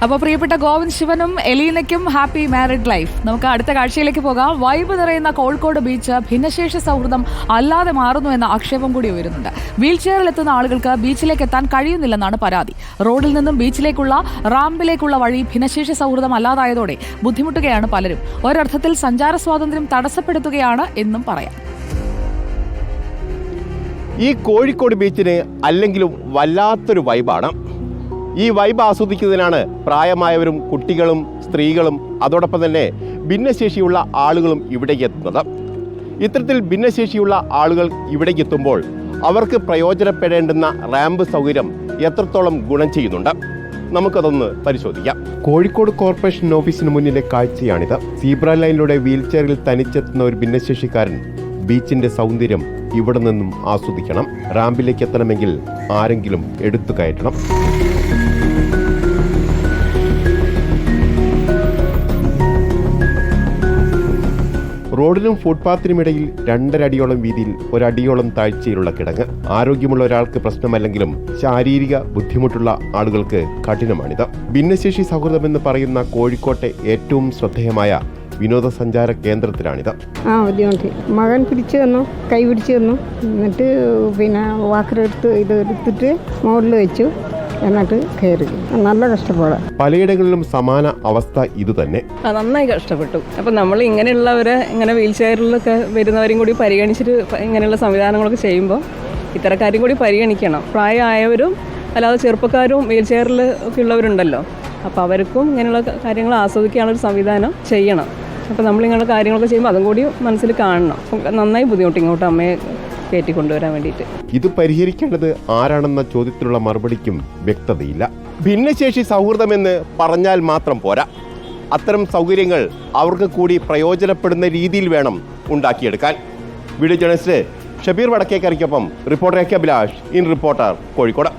അപ്പോൾ പ്രിയപ്പെട്ട ഗോവിന്ദ് ശിവനും എലീനയ്ക്കും ഹാപ്പി മാരിഡ് ലൈഫ്. നമുക്ക് അടുത്ത കാഴ്ചയിലേക്ക് പോകാം. വൈബ് നിറയുന്ന കോഴിക്കോട് ബീച്ച് ഭിന്നശേഷി സൗഹൃദം അല്ലാതെ മാറുന്നു എന്ന ആക്ഷേപം കൂടി ഉയരുന്നുണ്ട്. വീൽ ചെയറിലെത്തുന്ന ആളുകൾക്ക് ബീച്ചിലേക്ക് എത്താൻ കഴിയുന്നില്ലെന്നാണ് പരാതി. റോഡിൽ നിന്നും ബീച്ചിലേക്കുള്ള റാമ്പിലേക്കുള്ള വഴി ഭിന്നശേഷി സൗഹൃദം അല്ലാതായതോടെ ബുദ്ധിമുട്ടുകയാണ് പലരും. ഒരർത്ഥത്തിൽ സഞ്ചാര സ്വാതന്ത്ര്യം തടസ്സപ്പെടുത്തുകയാണ് എന്നും പറയാം. ഈ കോഴിക്കോട് ബീച്ചിന് അല്ലെങ്കിലും വല്ലാത്തൊരു വൈബാണ്. ഈ വൈബ് ആസ്വദിക്കുന്നതിനാണ് പ്രായമായവരും കുട്ടികളും സ്ത്രീകളും അതോടൊപ്പം തന്നെ ഭിന്നശേഷിയുള്ള ആളുകളും ഇവിടേക്ക് എത്തുന്നത്. ഇത്തരത്തിൽ ഭിന്നശേഷിയുള്ള ആളുകൾ ഇവിടേക്ക് എത്തുമ്പോൾ അവർക്ക് പ്രയോജനപ്പെടേണ്ടുന്ന റാമ്പ് സൗകര്യം എത്രത്തോളം ഗുണം ചെയ്യുന്നുണ്ട്, നമുക്കതൊന്ന് പരിശോധിക്കാം. കോഴിക്കോട് കോർപ്പറേഷൻ ഓഫീസിന് മുന്നിലെ കാഴ്ചയാണിത്. സീബ്ര ലൈനിലൂടെ വീൽ ചെയറിൽ തനിച്ചെത്തുന്ന ഒരു ഭിന്നശേഷിക്കാരൻ ബീച്ചിന്റെ സൗന്ദര്യം ഇവിടെ നിന്നും ആസ്വദിക്കണം. റാമ്പിലേക്ക് എത്തണമെങ്കിൽ ആരെങ്കിലും എടുത്തു കയറ്റണം. റോഡിനും ഫുട്പാത്തിനുമിടയിൽ 2.5 അടിയോളം വീതിയിൽ 1 അടിയോളം താഴ്ചയിലുള്ള കിടങ്ങ്. ആരോഗ്യമുള്ള ഒരാൾക്ക് പ്രശ്നമല്ലെങ്കിലും ശാരീരിക ബുദ്ധിമുട്ടുള്ള ആളുകൾക്ക് കഠിനമാണിത്. ഭിന്നശേഷി സൗഹൃദമെന്ന് പറയുന്ന കോഴിക്കോട്ടെ ഏറ്റവും ശ്രദ്ധേയമായ വിനോദസഞ്ചാര കേന്ദ്രത്തിലാണിത്. ബുദ്ധിമുട്ട് മകൻ പിടിച്ചു തന്നു, കൈ പിടിച്ചു തന്നു. എന്നിട്ട് എടുത്തിട്ട് മുകളിൽ വെച്ചു, എന്നിട്ട് കയറി. നല്ല കഷ്ടപ്പാടാണ്. പലയിടങ്ങളിലും സമാന അവസ്ഥ ഇതുതന്നെ. നന്നായി കഷ്ടപ്പെട്ടു. അപ്പം നമ്മൾ ഇങ്ങനെയുള്ളവരെ ഇങ്ങനെ വീൽ ചെയറിലൊക്കെ വരുന്നവരും കൂടി പരിഗണിച്ചിട്ട് ഇങ്ങനെയുള്ള സംവിധാനങ്ങളൊക്കെ ചെയ്യുമ്പോൾ ഇത്തരക്കാരും കൂടി പരിഗണിക്കണം. പ്രായമായവരും അല്ലാതെ ചെറുപ്പക്കാരും വീൽ ചെയറിൽ ഒക്കെ ഉള്ളവരുണ്ടല്ലോ, അപ്പോൾ അവർക്കും ഇങ്ങനെയുള്ള കാര്യങ്ങൾ ആസ്വദിക്കാനുള്ളൊരു സംവിധാനം ചെയ്യണം. അപ്പോൾ നമ്മളിങ്ങനെയുള്ള കാര്യങ്ങളൊക്കെ ചെയ്യുമ്പോൾ അതും കൂടി മനസ്സിൽ കാണണം. നന്നായി ബുദ്ധിമുട്ട് ഇങ്ങോട്ട് അമ്മയെ കയറ്റിക്കൊണ്ടുവരാൻ വേണ്ടിയിട്ട്. ഇത് പരിഹരിക്കേണ്ടത് ആരാണെന്ന ചോദ്യത്തിലുള്ള മറുപടിക്കും വ്യക്തതയില്ല. ഭിന്നശേഷി സൗഹൃദമെന്ന് പറഞ്ഞാൽ മാത്രം പോരാ, അത്തരം സൗകര്യങ്ങൾ അവർക്ക് കൂടി പ്രയോജനപ്പെടുന്ന രീതിയിൽ വേണം ഉണ്ടാക്കിയെടുക്കാൻ. വീഡിയോ ജേർണലിസ്റ്റ് ഷബീർ വടക്കേക്കരയ്ക്കൊപ്പം reporter A K Abhilash, in Reporter, Kozhikode.